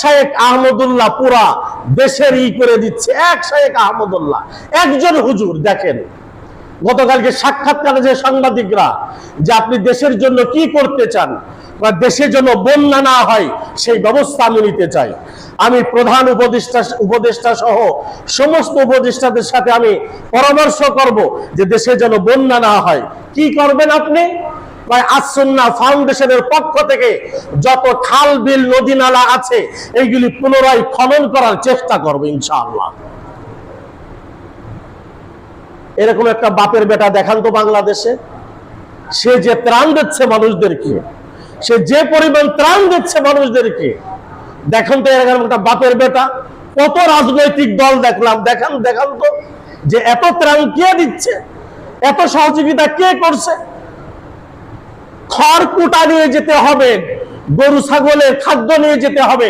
শায়েখ আহমদুল্লাহ পুরা দেশের করে দিচ্ছে। এক শায়েখ আহমদুল্লাহ, একজন হুজুর। দেখেন গতকালকে সাক্ষাৎকারে যে সাংবাদিকরা, যে আপনি দেশের জন্য কি করতে চান, বা দেশের জন্য বন্যা না হয় সেই ব্যবস্থা আমি নিতে চাই। আমি প্রধান উপদেষ্টা সহ সমস্ত উপদেষ্টাদের সাথে আমি পরামর্শ করব যে দেশে যেন বন্যা না হয়। কি করবেন আপনি? আস-সুন্নাহ ফাউন্ডেশনের পক্ষ থেকে যত খাল বিল নদী নালা আছে এইগুলি পুনরায় খনন করার চেষ্টা করবে ইনশাআল্লাহ। এরকম একটা বাপের বেটা দেখান তো বাংলাদেশে। সে যে ত্রাণ দিচ্ছে মানুষদেরকে, সে যে পরিমাণ ত্রাণ দিচ্ছে মানুষদেরকে, দেখেন তো এরকম একটা বাপের বেটা। কত রাজনৈতিক দল দেখলাম, দেখান তো যে এত ত্রাণ কে দিচ্ছে, এত সহযোগিতা কে করছে। খড় কুটা নিয়ে যেতে হবে, গরু ছাগলের খাদ্য নিয়ে যেতে হবে।